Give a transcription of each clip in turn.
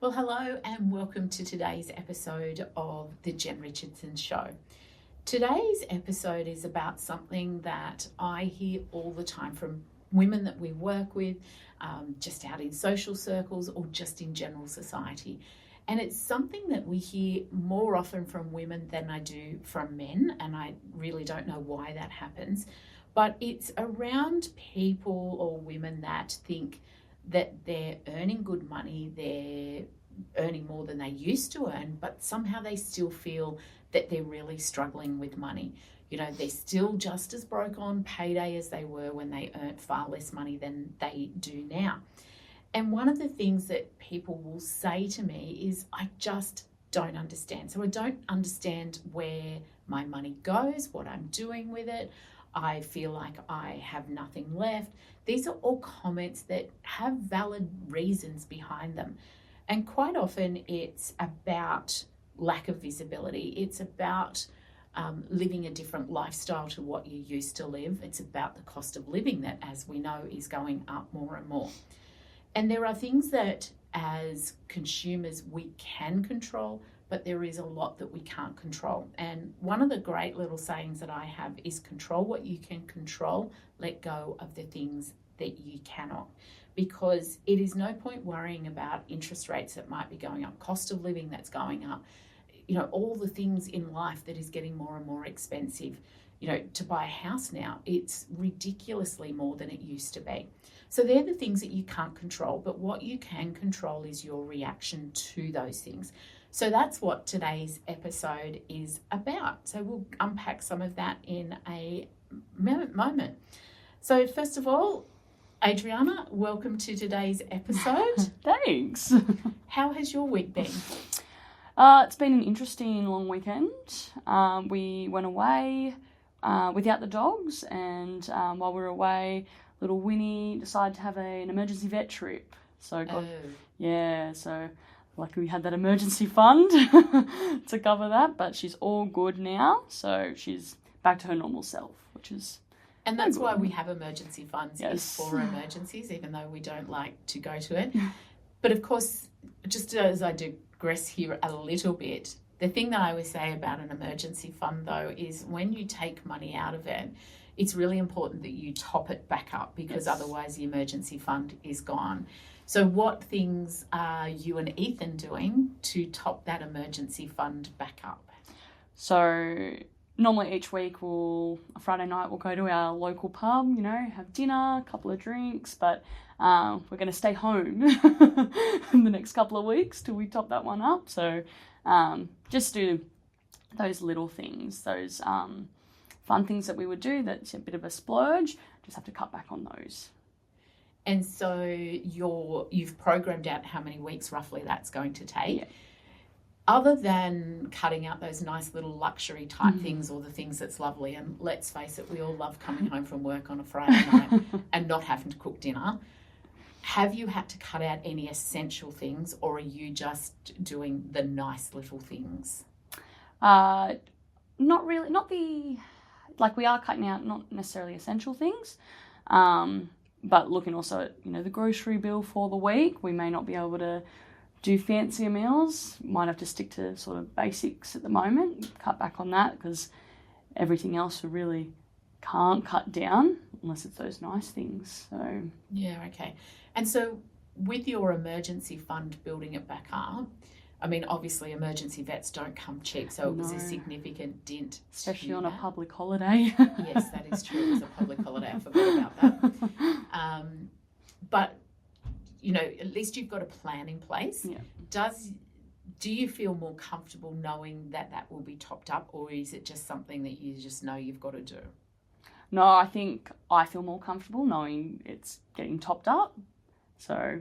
Well, hello and welcome to today's episode of the Jen Richardson Show. Today's episode is about something that I hear all the time from women that we work with, just out in social circles or just in general society. And it's something that we hear more often from women than I do from men, and I really don't know why that happens. But it's around people or women that think that they're earning good money, they're earning more than they used to earn, but somehow they still feel that they're really struggling with money. You know, they're still just as broke on payday as they were when they earned far less money than they do now. And one of the things that people will say to me is, I just don't understand. So I don't understand where my money goes, what I'm doing with it. I feel like I have nothing left. These are all comments that have valid reasons behind them. And quite often it's about lack of visibility. It's about living a different lifestyle to what you used to live. It's about the cost of living that, as we know, is going up more and more. And there are things that as consumers we can control, but there is a lot that we can't control. And one of the great little sayings that I have is control what you can control, let go of the things that you cannot. Because it is no point worrying about interest rates that might be going up, cost of living that's going up, you know, all the things in life that is getting more and more expensive. You know, to buy a house now, it's ridiculously more than it used to be. So they're the things that you can't control, but what you can control is your reaction to those things. So that's what today's episode is about. So we'll unpack some of that in a moment. So first of all, Adriana, welcome to today's episode. Thanks. How has your week been? It's been an interesting long weekend. We went away without the dogs, and while we were away, little Winnie decided to have an emergency vet trip. So luckily we had that emergency fund to cover that, but she's all good now, so she's back to her normal self, which is... And that's why we have emergency funds, is for emergencies, even though we don't like to go to it. But of course, just as I digress here a little bit, the thing that I always say about an emergency fund, though, is when you take money out of it, it's really important that you top it back up, because otherwise the emergency fund is gone. So what things are you and Ethan doing to top that emergency fund back up? So... normally each week Friday night we'll go to our local pub, you know, have dinner, a couple of drinks, but we're going to stay home in the next couple of weeks till we top that one up. So just do those little things, those fun things that we would do that's a bit of a splurge, just have to cut back on those. And so you've programmed out how many weeks roughly that's going to take. Yeah. Other than cutting out those nice little luxury type things, or the things that's lovely, and let's face it, we all love coming home from work on a Friday night and not having to cook dinner, have you had to cut out any essential things, or are you just doing the nice little things? Not really, we are cutting out not necessarily essential things, but looking also at, you know, the grocery bill for the week. We may not be able to do fancier meals, might have to stick to sort of basics at the moment, cut back on that, because everything else we really can't cut down unless it's those nice things. So yeah, okay. And so with your emergency fund, building it back up, I mean, obviously emergency vets don't come cheap, so it was a significant dent. Especially on a public holiday. Yes, that is true. It was a public holiday. I forgot about that. But you know, at least you've got a plan in place. Yeah. Do you feel more comfortable knowing that that will be topped up, or is it just something that you just know you've got to do? No, I think I feel more comfortable knowing it's getting topped up. So,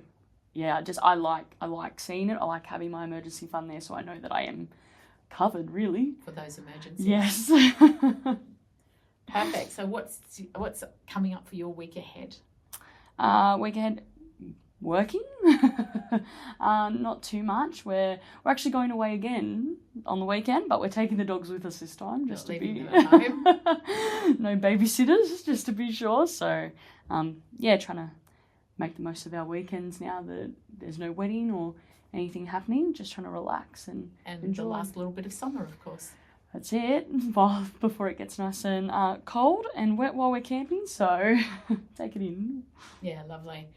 yeah, I like seeing it. I like having my emergency fund there, so I know that I am covered, really. For those emergencies. Yes. Perfect. So what's coming up for your week ahead? Week ahead, working. Not too much. We're actually going away again on the weekend, but we're taking the dogs with us this time, just Not to be leaving them at home. no babysitters, just to be sure. So trying to make the most of our weekends now that there's no wedding or anything happening, just trying to relax and enjoy. The last little bit of summer, of course. That's it, well, before it gets nice and cold and wet while we're camping, so take it in. Yeah, lovely.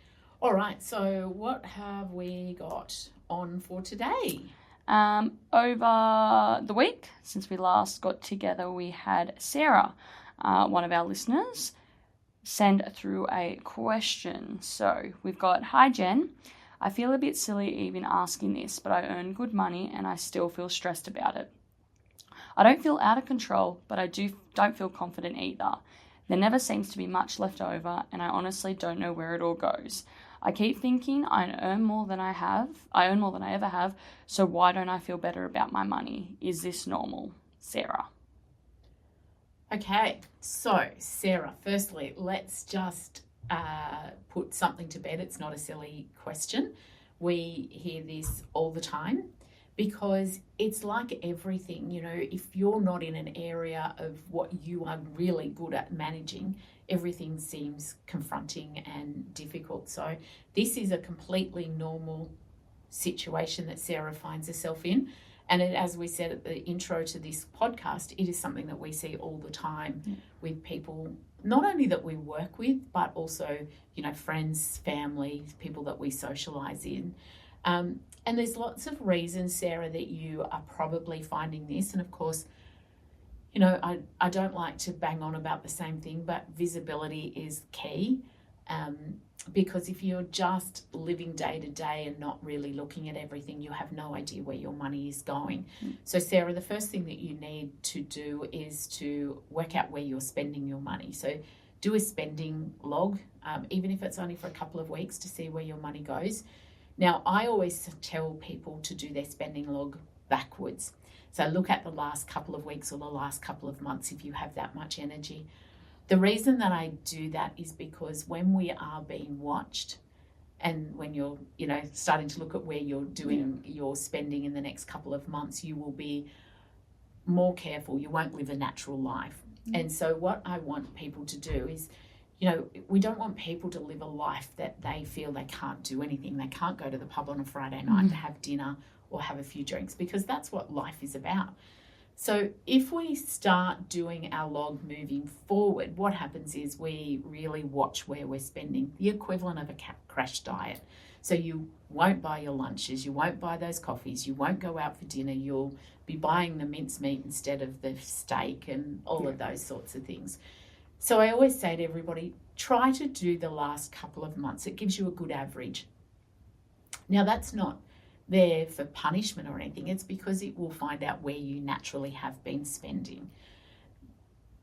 All right, so what have we got on for today? Over the week, since we last got together, we had Sarah, one of our listeners, send through a question. So we've got, "Hi Jen, I feel a bit silly even asking this, but I earn good money and I still feel stressed about it. I don't feel out of control, but I don't feel confident either. There never seems to be much left over, and I honestly don't know where it all goes. I keep thinking I earn more than I ever have, so why don't I feel better about my money? Is this normal?" Sarah. Okay, so Sarah, firstly, let's just put something to bed. It's not a silly question. We hear this all the time because it's like everything, you know, if you're not in an area of what you are really good at managing, everything seems confronting and difficult. So this is a completely normal situation that Sarah finds herself in. And as we said at the intro to this podcast, it is something that we see all the time with people, not only that we work with, but also, you know, friends, family, people that we socialise in. And there's lots of reasons, Sarah, that you are probably finding this. And of course, you know, I don't like to bang on about the same thing, but visibility is key. Because if you're just living day to day and not really looking at everything, you have no idea where your money is going. So Sarah, the first thing that you need to do is to work out where you're spending your money. So do a spending log, even if it's only for a couple of weeks, to see where your money goes. Now, I always tell people to do their spending log backwards. So look at the last couple of weeks or the last couple of months if you have that much energy. The reason that I do that is because when we are being watched and when you're, you know, starting to look at where you're doing your spending in the next couple of months, you will be more careful. You won't live a natural life. And so what I want people to do is, you know, we don't want people to live a life that they feel they can't do anything. They can't go to the pub on a Friday night to have dinner or have a few drinks, because that's what life is about. So if we start doing our log moving forward, what happens is we really watch where we're spending, the equivalent of a crash diet. So you won't buy your lunches, you won't buy those coffees, you won't go out for dinner, you'll be buying the mincemeat instead of the steak and all of those sorts of things. So I always say to everybody, try to do the last couple of months. It gives you a good average. Now that's not there for punishment or anything. It's because it will find out where you naturally have been spending.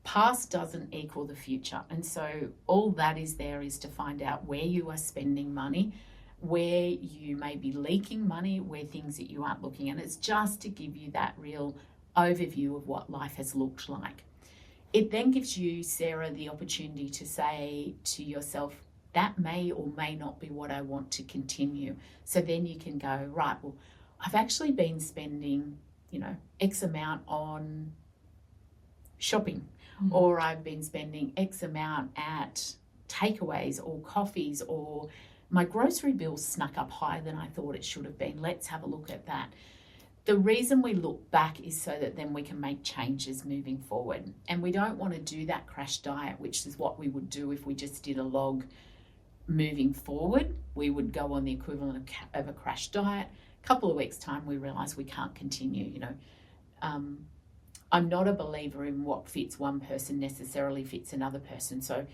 Past doesn't equal the future. And so all that is there is to find out where you are spending money, where you may be leaking money, where things that you aren't looking at. It's just to give you that real overview of what life has looked like. It then gives you, Sarah, the opportunity to say to yourself, that may or may not be what I want to continue. So then you can go, right, well, I've actually been spending, you know, X amount on shopping, or I've been spending X amount at takeaways or coffees, or my grocery bill snuck up higher than I thought it should have been. Let's have a look at that. The reason we look back is so that then we can make changes moving forward. And we don't want to do that crash diet, which is what we would do if we just did a log moving forward. We would go on the equivalent of a crash diet. A couple of weeks' time, we realise we can't continue. You know, I'm not a believer in what fits one person necessarily fits another person. So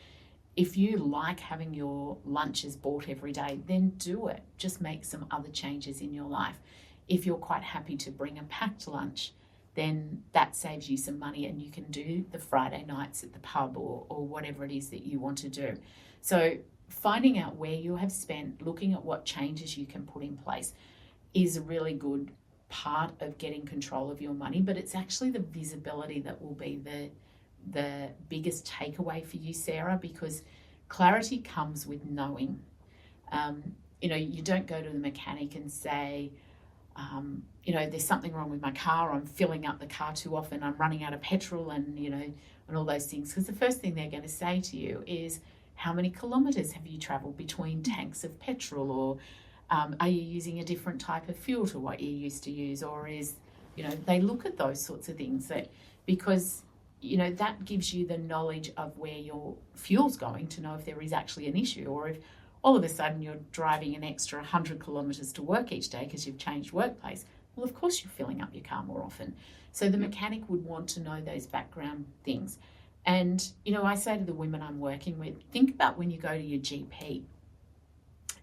if you like having your lunches bought every day, then do it. Just make some other changes in your life. If you're quite happy to bring a packed lunch, then that saves you some money and you can do the Friday nights at the pub or whatever it is that you want to do. So finding out where you have spent, looking at what changes you can put in place is a really good part of getting control of your money, but it's actually the visibility that will be the biggest takeaway for you, Sarah, because clarity comes with knowing. You know, you don't go to the mechanic and say, you know, there's something wrong with my car, I'm filling up the car too often, I'm running out of petrol and, you know, and all those things. Because the first thing they're going to say to you is, how many kilometres have you travelled between tanks of petrol? Or Are you using a different type of fuel to what you used to use? Or they look at those sorts of things because that gives you the knowledge of where your fuel's going to know if there is actually an issue, or if all of a sudden you're driving an extra 100 kilometres to work each day because you've changed workplace. Well, of course you're filling up your car more often. So the mechanic would want to know those background things. And, I say to the women I'm working with, think about when you go to your GP,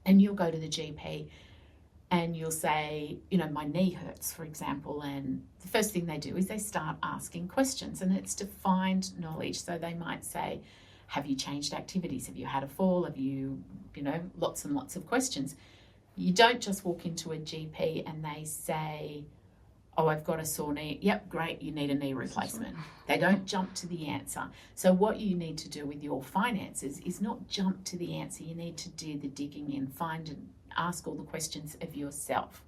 and you'll go to the GP and you'll say, my knee hurts, for example, and the first thing they do is they start asking questions, and it's to find knowledge. So they might say, have you changed activities? Have you had a fall? Have you, lots and lots of questions. You don't just walk into a GP and they say, oh, I've got a sore knee. Yep, great, you need a knee replacement. They don't jump to the answer. So what you need to do with your finances is not jump to the answer. You need to do the digging in, find and ask all the questions of yourself.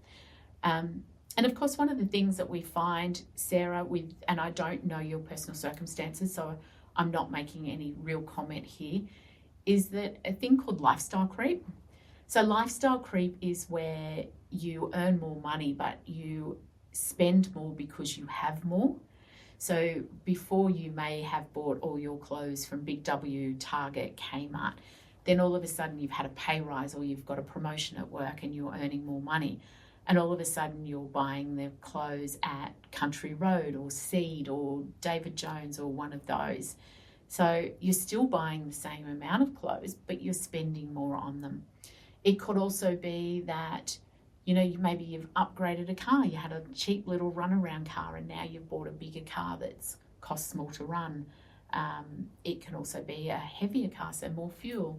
And of course, one of the things that we find, Sarah, and I don't know your personal circumstances, so I'm not making any real comment here, is that a thing called lifestyle creep. So lifestyle creep is where you earn more money, but you spend more because you have more. So before, you may have bought all your clothes from Big W, Target, Kmart. Then all of a sudden you've had a pay rise, or you've got a promotion at work and you're earning more money. And all of a sudden you're buying the clothes at Country Road or Seed or David Jones or one of those. So you're still buying the same amount of clothes, but you're spending more on them. It could also be that maybe you've upgraded a car. You had a cheap little runaround car and now you've bought a bigger car that's costs more to run. It can also be a heavier car, so more fuel.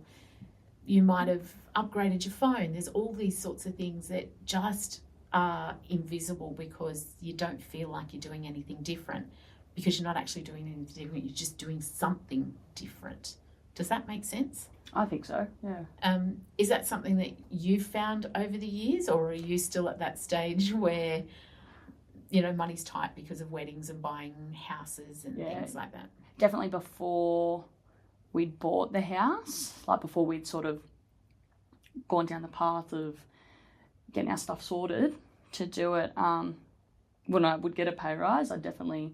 You might have upgraded your phone. There's all these sorts of things that just are invisible because you don't feel like you're doing anything different, because you're not actually doing anything different. You're just doing something different. Does that make sense? I think so, yeah. Is that something that you've found over the years, or are you still at that stage where, money's tight because of weddings and buying houses and things like that? Definitely before we'd bought the house, like before we'd sort of gone down the path of getting our stuff sorted to do it, when I would get a pay rise, I'd definitely,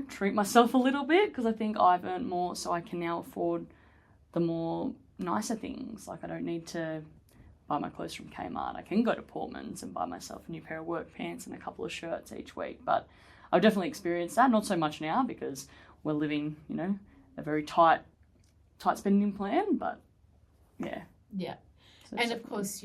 treat myself a little bit, because I think I've earned more, so I can now afford the more nicer things. Like, I don't need to buy my clothes from Kmart. I can go to Portman's and buy myself a new pair of work pants and a couple of shirts each week. But I've definitely experienced that. Not so much now, because we're living, a very tight spending plan. But yeah. Yeah. So and of course,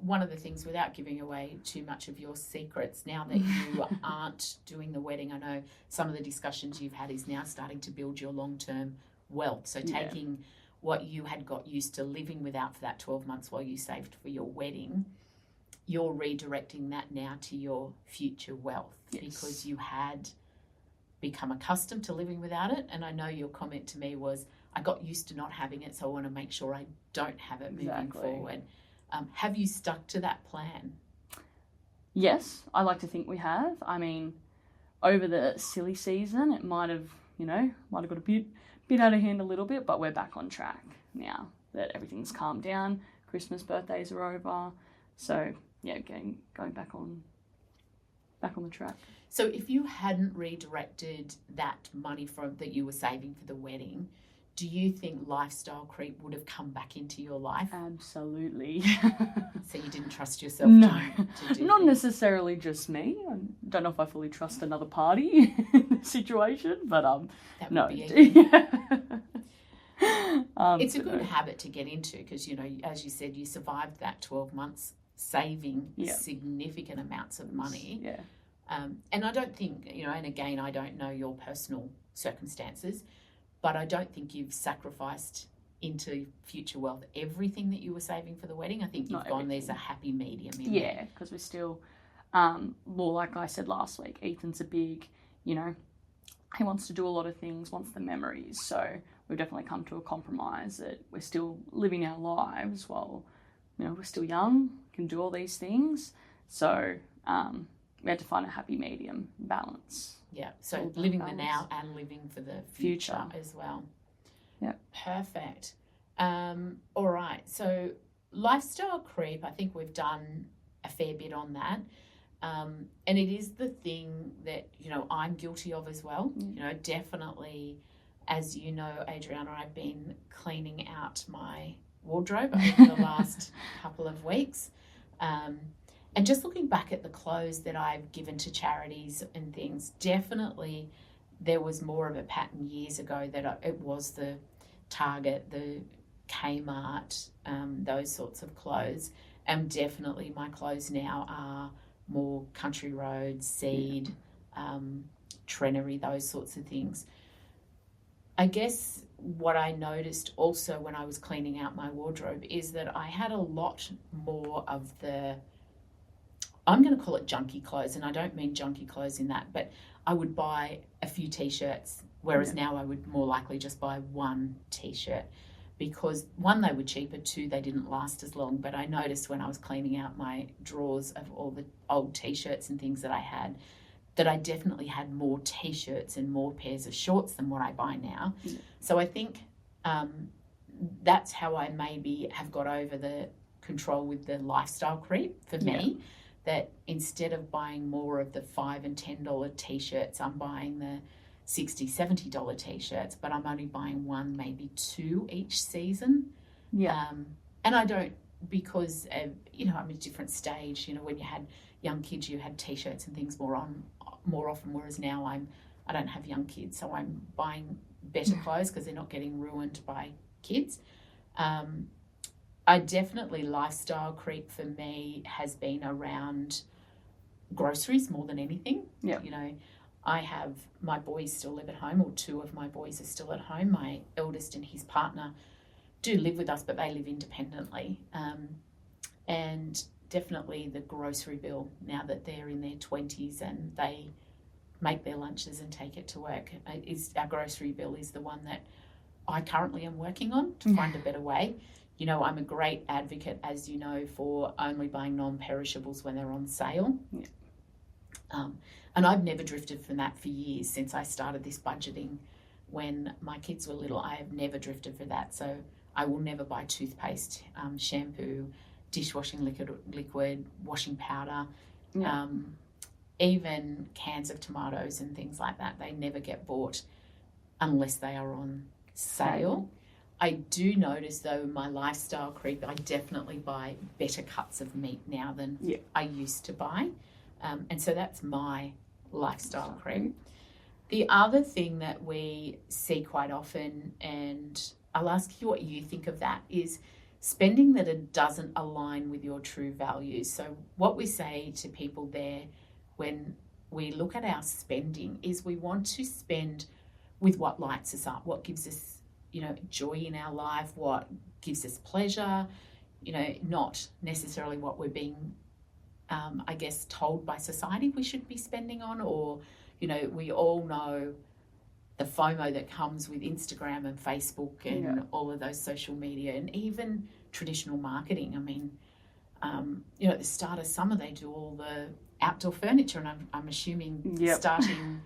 one of the things, without giving away too much of your secrets, now that you aren't doing the wedding, I know some of the discussions you've had is now starting to build your long-term wealth. So taking what you had got used to living without for that 12 months while you saved for your wedding, you're redirecting that now to your future wealth, because you had become accustomed to living without it. And I know your comment to me was, I got used to not having it, so I want to make sure I don't have it moving forward. Have you stuck to that plan? Yes, I like to think we have. I mean, over the silly season, it might have got a bit out of hand a little bit, but we're back on track now that everything's calmed down. Christmas, birthdays are over. So, going back on the track. So if you hadn't redirected that money that you were saving for the wedding, do you think lifestyle creep would have come back into your life? Absolutely. So you didn't trust yourself? No, to do not things? necessarily just me. I don't know if I fully trust another party in this situation, but that no. Would be it's a but good no. habit to get into, because, as you said, you survived that 12 months saving significant amounts of money. Yeah. And I don't think, and again, I don't know your personal circumstances, but I don't think you've sacrificed into future wealth everything that you were saving for the wedding. I think you've gone, there's a happy medium in there. Yeah, because we're still, like I said last week, Ethan's a big, he wants to do a lot of things, wants the memories. So we've definitely come to a compromise that we're still living our lives while, we're still young, can do all these things. So we had to find a happy medium balance. Yeah, so living the now and living for the future as well. Yeah. Perfect. All right, so lifestyle creep, I think we've done a fair bit on that. And it is the thing that, I'm guilty of as well. Definitely, as you know, Adriana, I've been cleaning out my wardrobe over the last couple of weeks. And just looking back at the clothes that I've given to charities and things, definitely there was more of a pattern years ago that it was the Target, the Kmart, those sorts of clothes. And definitely my clothes now are more Country Road, Seed, Trenery, those sorts of things. I guess what I noticed also when I was cleaning out my wardrobe is that I had a lot more of the, I'm going to call it junky clothes, and I don't mean junky clothes in that, but I would buy a few T-shirts, whereas now I would more likely just buy one T-shirt because, one, they were cheaper, two, they didn't last as long. But I noticed when I was cleaning out my drawers of all the old T-shirts and things that I had, that I definitely had more T-shirts and more pairs of shorts than what I buy now. So I think that's how I maybe have got over the control with the lifestyle creep for me. That instead of buying more of the $5 and $10 T-shirts, I'm buying the $60, $70 T-shirts, but I'm only buying one, maybe two each season. And I don't, because, I'm at a different stage. When you had young kids, you had T-shirts and things more often, whereas now I don't have young kids, so I'm buying better clothes because they're not getting ruined by kids. I definitely, lifestyle creep for me has been around groceries more than anything. I have, my boys still live at home, or two of my boys are still at home. My eldest and his partner do live with us, but they live independently. And definitely the grocery bill, now that they're in their 20s and they make their lunches and take it to work, our grocery bill is the one that I currently am working on to find a better way. I'm a great advocate, as you know, for only buying non-perishables when they're on sale. And I've never drifted from that for years since I started this budgeting when my kids were little. I have never drifted for that. So I will never buy toothpaste, shampoo, dishwashing liquid, washing powder, even cans of tomatoes and things like that. They never get bought unless they are on sale. I do notice, though, my lifestyle creep, I definitely buy better cuts of meat now than I used to buy. And so that's my lifestyle creep. The other thing that we see quite often, and I'll ask you what you think of that, is spending that it doesn't align with your true values. So what we say to people there when we look at our spending is we want to spend with what lights us up, what gives us joy in our life, what gives us pleasure, not necessarily what we're being, told by society we should be spending on, or, we all know the FOMO that comes with Instagram and Facebook and all of those social media and even traditional marketing. I mean, at the start of summer, they do all the outdoor furniture, and I'm assuming starting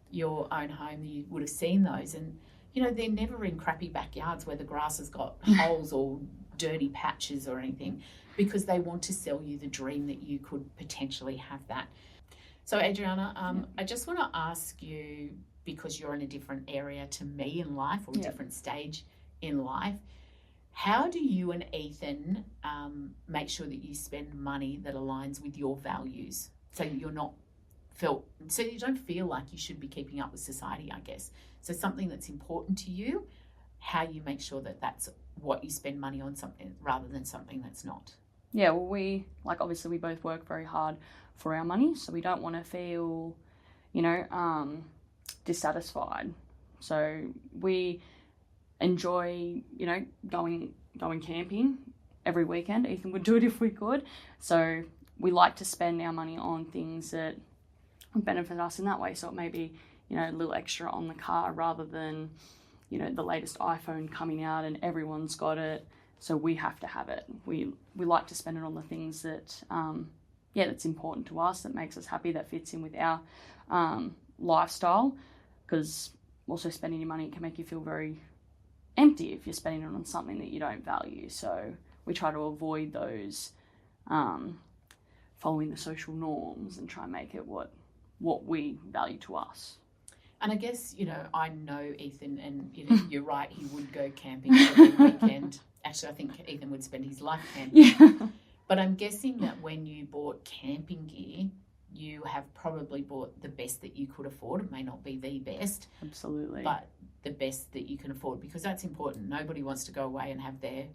your own home, you would have seen those. And they're never in crappy backyards where the grass has got holes or dirty patches or anything, because they want to sell you the dream that you could potentially have that. So, Adriana, I just want to ask you, because you're in a different area to me in life, or a different stage in life, how do you and Ethan make sure that you spend money that aligns with your values, so you're not so you don't feel like you should be keeping up with society, I guess? So something that's important to you, how you make sure that that's what you spend money on, something rather than something that's not. Yeah, well, obviously we both work very hard for our money, so we don't want to feel, dissatisfied. So we enjoy, going camping every weekend. Ethan would do it if we could. So we like to spend our money on things that benefit us in that way. So it may be, a little extra on the car rather than, the latest iPhone coming out and everyone's got it, so we have to have it. We like to spend it on the things that, that's important to us, that makes us happy, that fits in with our lifestyle, because also spending your money can make you feel very empty if you're spending it on something that you don't value. So we try to avoid those following the social norms and try and make it what we value to us. And I guess, I know Ethan, and you're right, he would go camping every weekend. Actually, I think Ethan would spend his life camping. Yeah. But I'm guessing that when you bought camping gear, you have probably bought the best that you could afford. It may not be the best. Absolutely. But the best that you can afford, because that's important. Nobody wants to go away and have their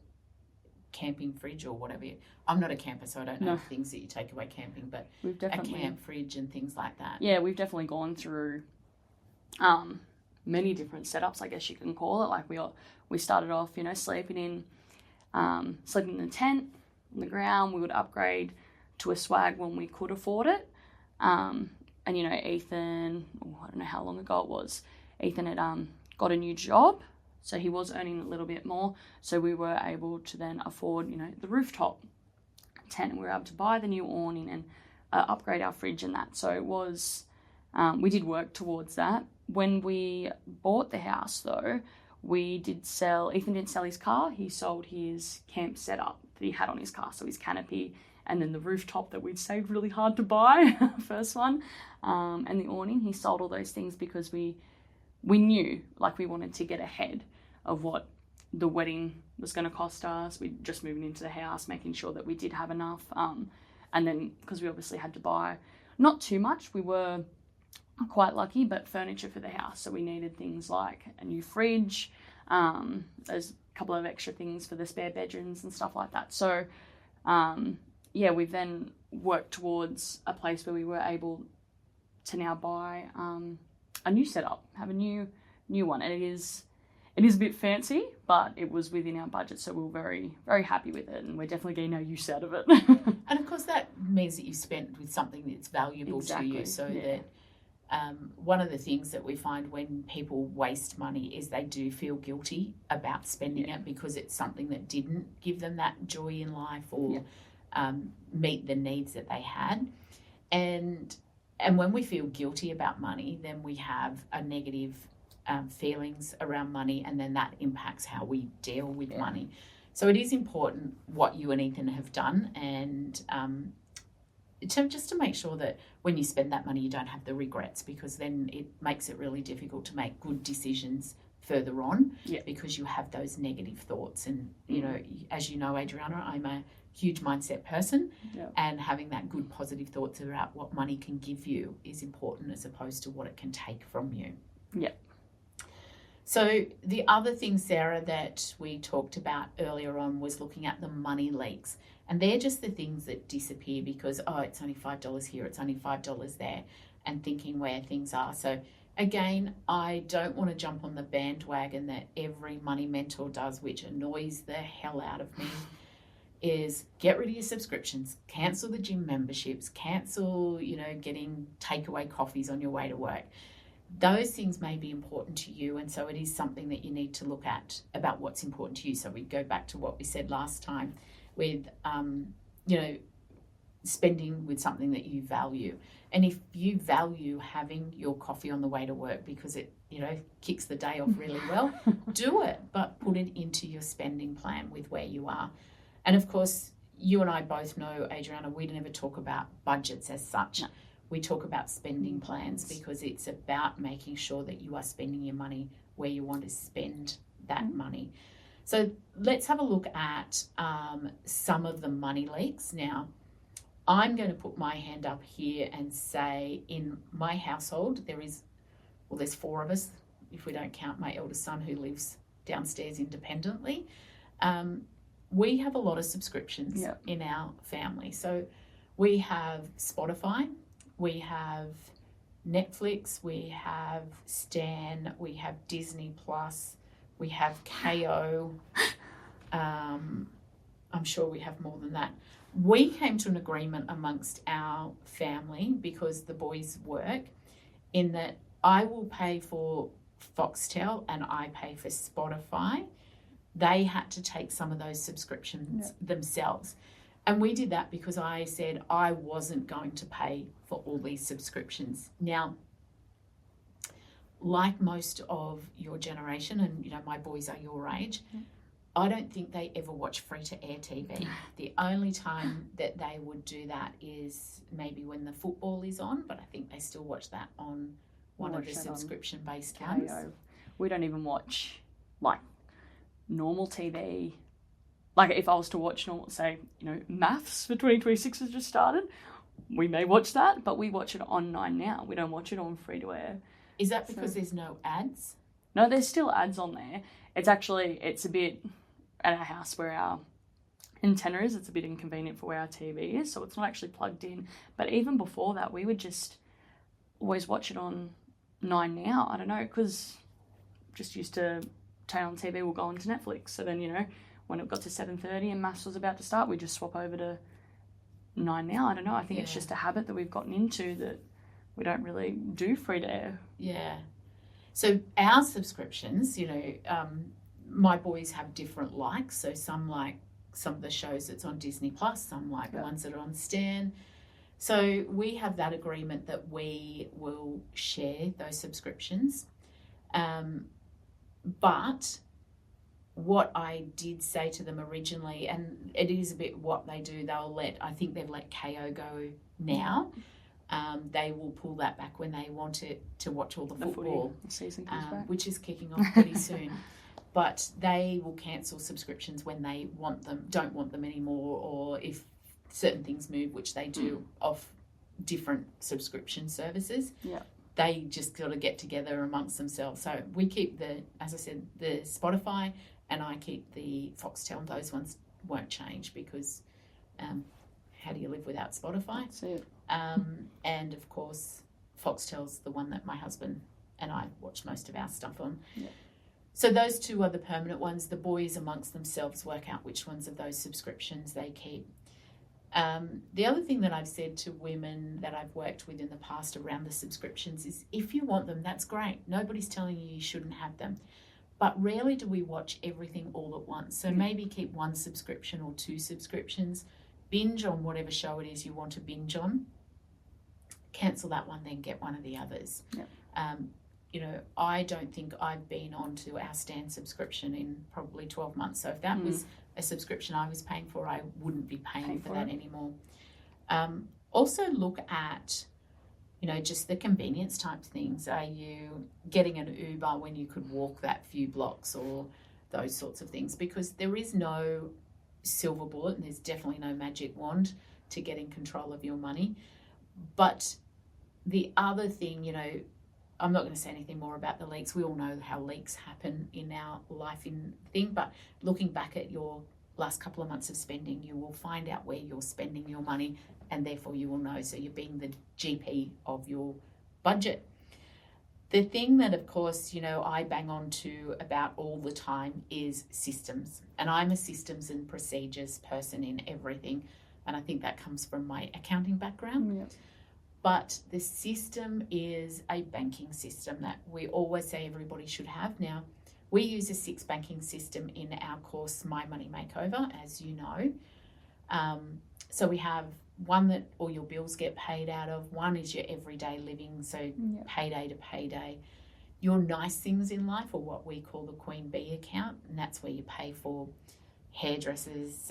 camping fridge or whatever. I'm not a camper, so I don't know things that you take away camping, but we've definitely, a camp fridge and things like that. Yeah, we've definitely gone through many different setups, I guess you can call it. Like we started off, sleeping in the tent on the ground. We would upgrade to a swag when we could afford it. And Ethan, I don't know how long ago it was, Ethan had got a new job, so he was earning a little bit more, so we were able to then afford the rooftop tent, and we were able to buy the new awning and upgrade our fridge and that. So it was we did work towards that. When we bought the house, though, Ethan didn't sell his car. He sold his camp setup that he had on his car, so his canopy and then the rooftop that we'd saved really hard to buy, first one, and the awning. He sold all those things because we knew, we wanted to get ahead of what the wedding was going to cost us. We're just moving into the house, making sure that we did have enough. And then, because we obviously had to buy not too much, we were quite lucky, but furniture for the house. So we needed things like a new fridge, there's a couple of extra things for the spare bedrooms and stuff like that. So, we then worked towards a place where we were able to now buy a new setup, have a new one. And it is a bit fancy, but it was within our budget, so we were very, very happy with it, and we're definitely getting our use out of it. And of course that means that you've spent with something that's valuable to you, so that one of the things that we find when people waste money is they do feel guilty about spending it because it's something that didn't give them that joy in life or meet the needs that they had. And when we feel guilty about money, then we have a negative feelings around money, and then that impacts how we deal with money. So it is important what you and Ethan have done, and just to make sure that when you spend that money, you don't have the regrets, because then it makes it really difficult to make good decisions further on because you have those negative thoughts. And, as you know, Adriana, I'm a huge mindset person, and having that good positive thoughts about what money can give you is important as opposed to what it can take from you. Yeah. So the other thing, Sarah, that we talked about earlier on was looking at the money leaks. And they're just the things that disappear because, it's only $5 here, it's only $5 there, and thinking where things are. So again, I don't want to jump on the bandwagon that every money mentor does, which annoys the hell out of me, is get rid of your subscriptions, cancel the gym memberships, cancel, getting takeaway coffees on your way to work. Those things may be important to you, and so it is something that you need to look at about what's important to you. So we go back to what we said last time with, spending with something that you value. And if you value having your coffee on the way to work because it, kicks the day off really well, do it, but put it into your spending plan with where you are. And of course, you and I both know, Adriana, we never talk about budgets as such. No. We talk about spending plans because it's about making sure that you are spending your money where you want to spend that money. So let's have a look at some of the money leaks. Now, I'm going to put my hand up here and say in my household, there's 4 of us, if we don't count my eldest son who lives downstairs independently. We have a lot of subscriptions in our family. So we have Spotify, we have Netflix, we have Stan, we have Disney Plus, we have KO. I'm sure we have more than that. We came to an agreement amongst our family because the boys work in that I will pay for Foxtel and I pay for Spotify. They had to take some of those subscriptions themselves. And we did that because I said I wasn't going to pay for all these subscriptions. Now, like most of your generation, and my boys are your age, I don't think they ever watch free-to-air TV. The only time that they would do that is maybe when the football is on, but I think they still watch that on one of the subscription-based ones. We don't even watch, like, normal TV. Like, if I was to watch normal, say, maths for 2026 has just started, we may watch that, but we watch it on 9 Now. We don't watch it on free-to-air. Is that because there's no ads? No, there's still ads on there. It's a bit, at our house where our antenna is, it's a bit inconvenient for where our TV is, so it's not actually plugged in. But even before that, we would just always watch it on 9 Now. I don't know, because just used to turn on TV, we'll go on to Netflix. So then, when it got to 7:30 and maths was about to start, we just swap over to 9 Now. I don't know. I think it's just a habit that we've gotten into that we don't really do free to air. Yeah. So our subscriptions, my boys have different likes. So some like some of the shows that's on Disney Plus, some like the ones that are on Stan. So we have that agreement that we will share those subscriptions. But what I did say to them originally, and it is a bit what they do, I think they've let KO go now. They will pull that back when they want it to watch all the football. The season comes back. Which is kicking off pretty soon. But they will cancel subscriptions when they don't want them anymore, or if certain things move, which they do, off different subscription services. Yeah. They just got to get together amongst themselves. So we keep as I said, the Spotify, and I keep the Foxtel. Those ones won't change because how do you live without Spotify? That's it. And of course, Foxtel's the one that my husband and I watch most of our stuff on. Yeah. So those two are the permanent ones. The boys amongst themselves work out which ones of those subscriptions they keep. The other thing that I've said to women that I've worked with in the past around the subscriptions is, if you want them, that's great. Nobody's telling you shouldn't have them. But rarely do we watch everything all at once. So maybe keep one subscription or 2 subscriptions. Binge on whatever show it is you want to binge on. Cancel that one, then get one of the others. Yep. I don't think I've been on to our Stan subscription in probably 12 months. So if that was a subscription I was paying for, I wouldn't be paying for that anymore. Also look at, just the convenience type things. Are you getting an Uber when you could walk that few blocks, or those sorts of things? Because there is no silver bullet, and there's definitely no magic wand to getting control of your money. But the other thing, I'm not going to say anything more about the leaks. We all know how leaks happen in our life but looking back at your last couple of months of spending, you will find out where you're spending your money, and therefore you will know. So you're being the GP of your budget. The thing that, of course, I bang on to about all the time is systems. And I'm a systems and procedures person in everything. And I think that comes from my accounting background. Yeah. But the system is a banking system that we always say everybody should have. Now, we use a 6 banking system in our course, My Money Makeover, as you know. So we have one that all your bills get paid out of. One is your everyday living, so payday to payday. Your nice things in life, or what we call the Queen Bee account, and that's where you pay for hairdressers,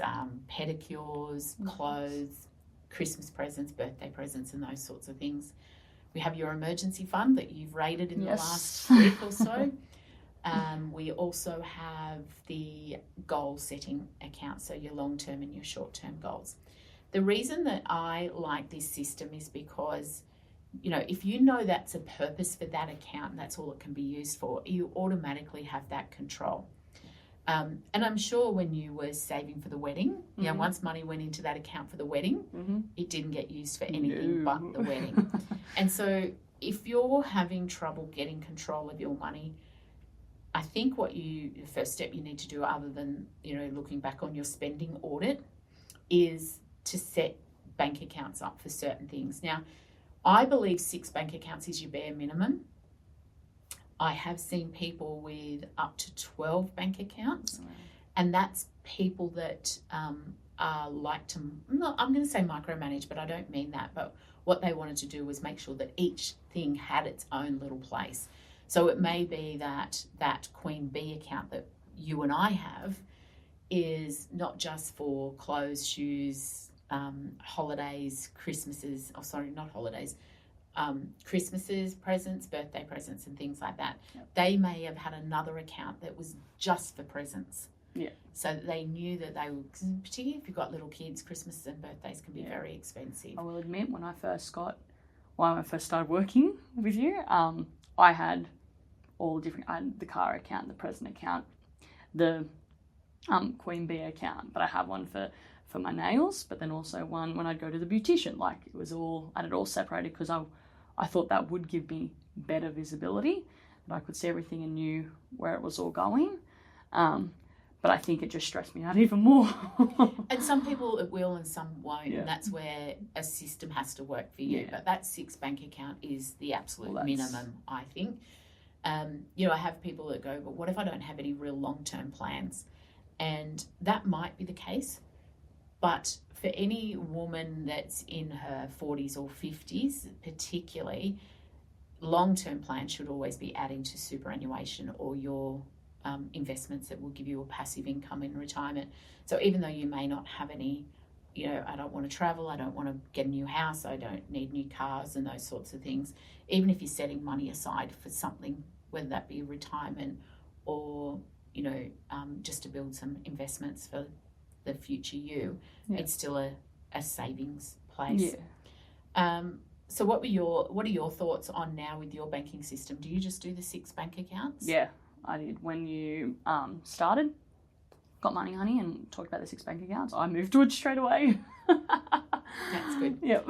pedicures, clothes, Christmas presents, birthday presents, and those sorts of things. We have your emergency fund that you've raided in the last week or so. We also have the goal setting account, so your long-term and your short-term goals. The reason that I like this system is because, if you know that's a purpose for that account and that's all it can be used for, you automatically have that control. And I'm sure when you were saving for the wedding, once money went into that account for the wedding, it didn't get used for anything but the wedding. And so if you're having trouble getting control of your money, I think the first step you need to do, other than, looking back on your spending audit, is to set bank accounts up for certain things. Now, I believe 6 bank accounts is your bare minimum. I have seen people with up to 12 bank accounts, and that's people that like to, I'm going to say micromanage, but I don't mean that. But what they wanted to do was make sure that each thing had its own little place. So it may be that Queen Bee account that you and I have is not just for clothes, shoes, holidays, Christmases, Christmases, presents, birthday presents and things like that. Yep. They may have had another account that was just for presents. Yeah. So that they knew that they were, particularly if you've got little kids, Christmases and birthdays can be very expensive. I will admit, when I first started working with you, I had all the different, I had the car account, the present account, the Queen Bee account, but I have one for my nails, but then also one when I'd go to the beautician. Like, I had it all separated because I thought that would give me better visibility, that I could see everything and knew where it was all going. But I think it just stressed me out even more. And some people it will and some won't, Yeah. and that's where a system has to work for you. Yeah. But that 6 bank account is the absolute minimum, I think. I have people that go, but what if I don't have any real long-term plans? And that might be the case, but for any woman that's in her 40s or 50s, particularly, long-term plans should always be adding to superannuation or your investments that will give you a passive income in retirement. So even though you may not have any, I don't want to travel, I don't want to get a new house, I don't need new cars and those sorts of things, even if you're setting money aside for something, whether that be retirement or, just to build some investments for the future you, it's still a savings place. Yeah. So what are your thoughts on now with your banking system? Do you just do the 6 bank accounts? Yeah, I did. When you started, got Money Honey and talked about the 6 bank accounts, I moved to it straight away. That's good. Yep.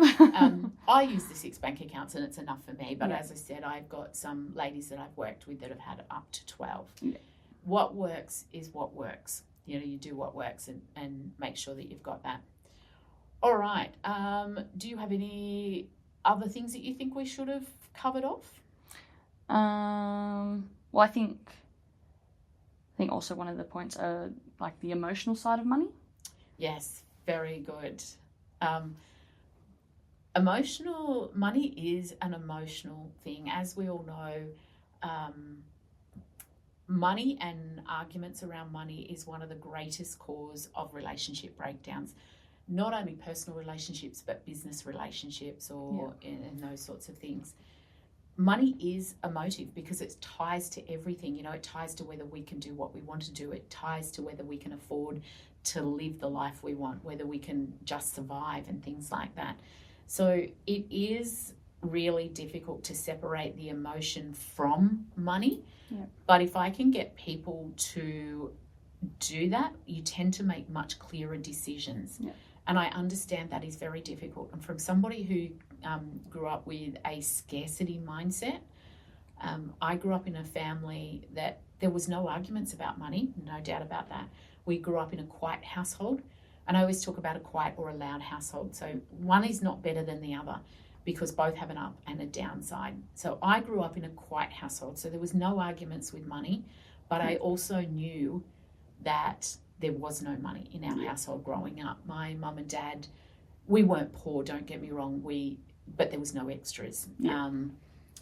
I use the 6 bank accounts and it's enough for me. But Yeah. as I said, I've got some ladies that I've worked with that have had up to 12. Yeah. What works is what works. You do what works and make sure that you've got that. All right. Do you have any other things that you think we should have covered off? Well, I think also one of the points are like the emotional side of money. Yes, very good. Emotional money is an emotional thing. As we all know, money and arguments around money is one of the greatest cause of relationship breakdowns. Not only personal relationships, but business relationships or in those sorts of things. Money is emotive because it ties to everything. It ties to whether we can do what we want to do. It ties to whether we can afford to live the life we want, whether we can just survive and things like that. So it is really difficult to separate the emotion from money. Yeah. But if I can get people to do that, you tend to make much clearer decisions. Yeah. And I understand that is very difficult. And from somebody who grew up with a scarcity mindset, I grew up in a family that there was no arguments about money, no doubt about that. We grew up in a quiet household. And I always talk about a quiet or a loud household. So one is not better than the other because both have an up and a downside. So I grew up in a quiet household. So there was no arguments with money, but I also knew that there was no money in our household growing up. My mum and dad, we weren't poor, don't get me wrong, but there was no extras. Yeah.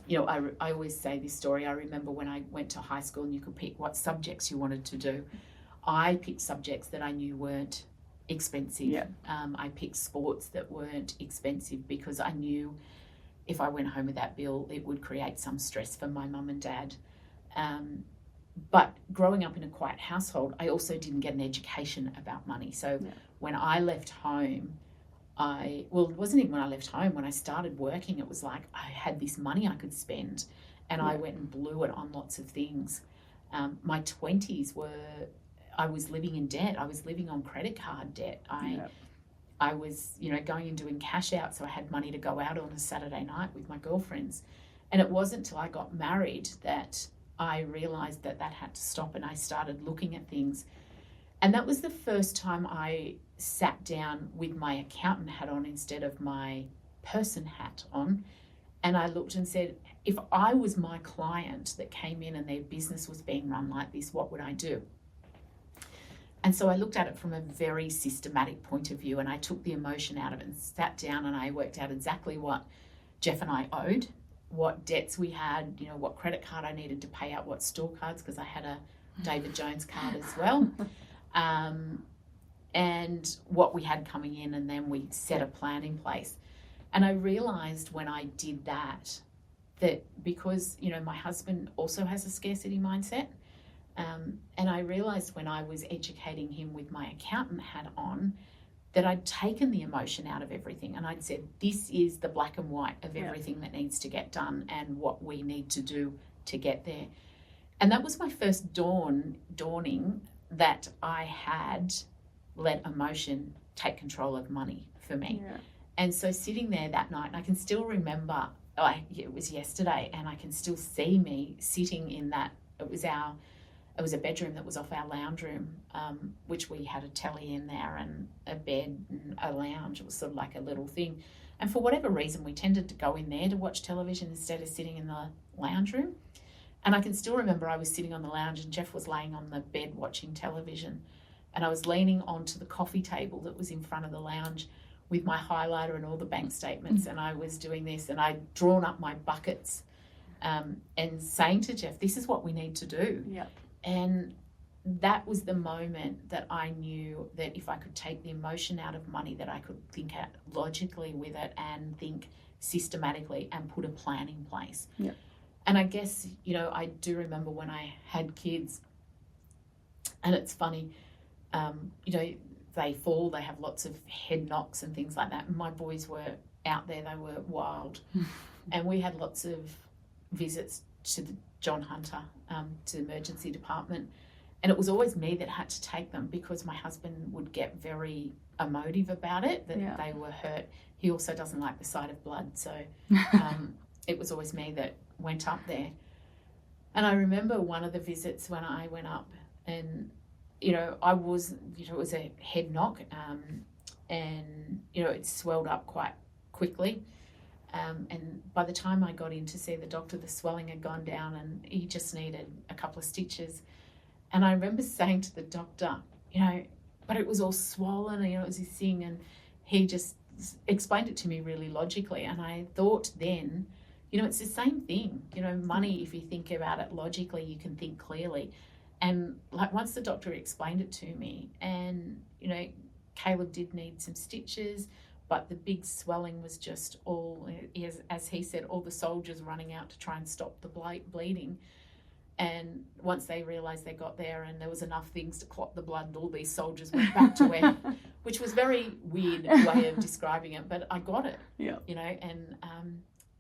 I always say this story. I remember when I went to high school and you could pick what subjects you wanted to do. I picked subjects that I knew weren't expensive. Yeah. I picked sports that weren't expensive because I knew if I went home with that bill, it would create some stress for my mum and dad. But growing up in a quiet household, I also didn't get an education about money. So when I left home, it wasn't even when I left home. When I started working, it was like I had this money I could spend and I went and blew it on lots of things. My 20s I was living in debt. I was living on credit card debt. I was, going and doing cash out, so I had money to go out on a Saturday night with my girlfriends. And it wasn't until I got married that I realised that had to stop and I started looking at things. And that was the first time I sat down with my accountant hat on instead of my person hat on. And I looked and said, if I was my client that came in and their business was being run like this, what would I do? And so I looked at it from a very systematic point of view and I took the emotion out of it and sat down and I worked out exactly what Jeff and I owed, what debts we had, what credit card I needed to pay out what store cards, because I had a David Jones card as well. and what we had coming in, and then we set a plan in place. And I realized when I did that because, my husband also has a scarcity mindset, and I realized when I was educating him with my accountant hat on that I'd taken the emotion out of everything, and I'd said, this is the black and white of everything that needs to get done and what we need to do to get there. And that was my first dawning that I had let emotion take control of money for me. Yeah. And so sitting there that night, and I can still remember, it was yesterday, and I can still see me sitting in that. It was a bedroom that was off our lounge room, which we had a telly in there and a bed and a lounge. It was sort of like a little thing. And for whatever reason, we tended to go in there to watch television instead of sitting in the lounge room. And I can still remember I was sitting on the lounge and Jeff was laying on the bed watching television. And I was leaning onto the coffee table that was in front of the lounge with my highlighter and all the bank statements. And I was doing this, and I'd drawn up my buckets and saying to Jeff, this is what we need to do. Yep. And that was the moment that I knew that if I could take the emotion out of money, that I could think logically with it and think systematically and put a plan in place. Yep. And I guess, I do remember when I had kids, and it's funny, they fall, they have lots of head knocks and things like that. And my boys were out there, they were wild. And we had lots of visits to the John Hunter, to the emergency department. And it was always me that had to take them because my husband would get very emotive about it, that they were hurt. He also doesn't like the sight of blood. So it was always me that went up there. And I remember one of the visits when I went up, and I was, it was a head knock, and it swelled up quite quickly. And by the time I got in to see the doctor, the swelling had gone down and he just needed a couple of stitches. And I remember saying to the doctor, but it was all swollen, and, it was this thing, and he just explained it to me really logically. And I thought then, it's the same thing. Money, if you think about it logically, you can think clearly. And like once the doctor explained it to me, and, Caleb did need some stitches, but the big swelling was just all, as he said, all the soldiers running out to try and stop the bleeding. And once they realised they got there and there was enough things to clot the blood, all these soldiers went back to where, which was very weird way of describing it, but I got it. Yeah. And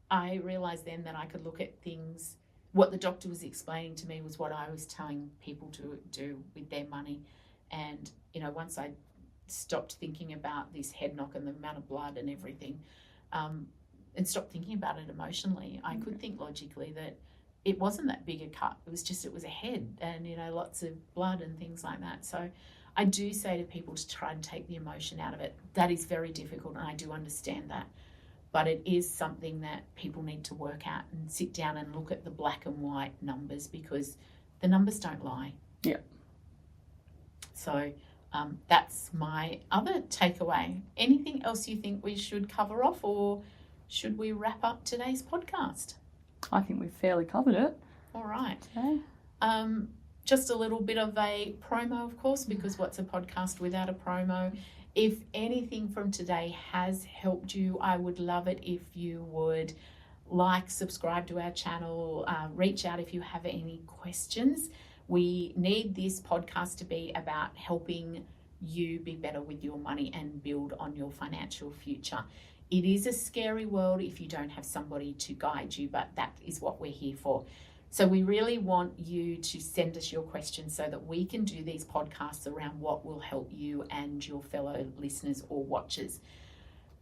I realised then that I could look at things. What the doctor was explaining to me was what I was telling people to do with their money. And, once I stopped thinking about this head knock and the amount of blood and everything, and stopped thinking about it emotionally, I could think logically that it wasn't that big a cut. It was a head and, lots of blood and things like that. So I do say to people to try and take the emotion out of it. That is very difficult, and I do understand that. But it is something that people need to work at and sit down and look at the black and white numbers, because the numbers don't lie. Yeah. So that's my other takeaway. Anything else you think we should cover off, or should we wrap up today's podcast? I think we've fairly covered it. All right. Okay. Just a little bit of a promo, of course, because what's a podcast without a promo? If anything from today has helped you, I would love it if you would subscribe to our channel, reach out if you have any questions. We need this podcast to be about helping you be better with your money and build on your financial future. It is a scary world if you don't have somebody to guide you, but that is what we're here for. So we really want you to send us your questions so that we can do these podcasts around what will help you and your fellow listeners or watchers.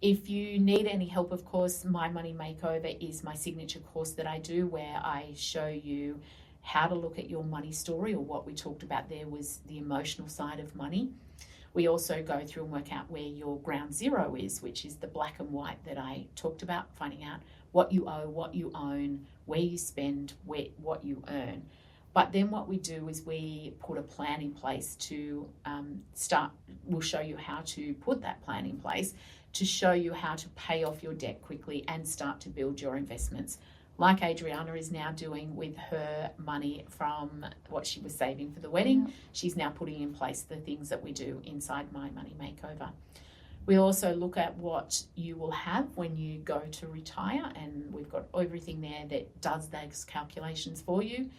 If you need any help, of course, My Money Makeover is my signature course that I do, where I show you how to look at your money story, or what we talked about there was the emotional side of money. We also go through and work out where your ground zero is, which is the black and white that I talked about, finding out what you owe, what you own, where you spend, what you earn. But then what we do is we put a plan in place to we'll show you how to put that plan in place to show you how to pay off your debt quickly and start to build your investments like Adriana is now doing with her money from what she was saving for the wedding. She's now putting in place the things that we do inside My Money Makeover. We also look at what you will have when you go to retire, and we've got everything there that does those calculations for you.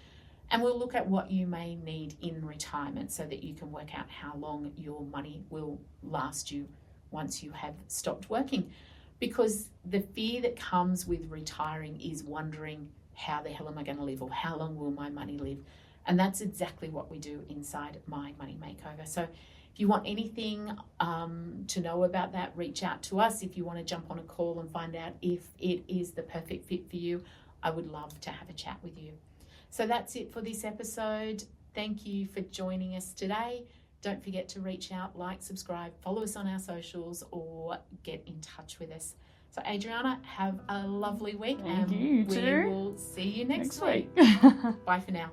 And we'll look at what you may need in retirement so that you can work out how long your money will last you once you have stopped working. Because the fear that comes with retiring is wondering, how the hell am I going to live, or how long will my money live? And that's exactly what we do inside My Money Makeover. So if you want anything to know about that, reach out to us. If you want to jump on a call and find out if it is the perfect fit for you, I would love to have a chat with you. So that's it for this episode. Thank you for joining us today. Don't forget to reach out, like, subscribe, follow us on our socials, or get in touch with us. So Adriana, have a lovely week. Thank you, we too. will see you next week. Bye for now.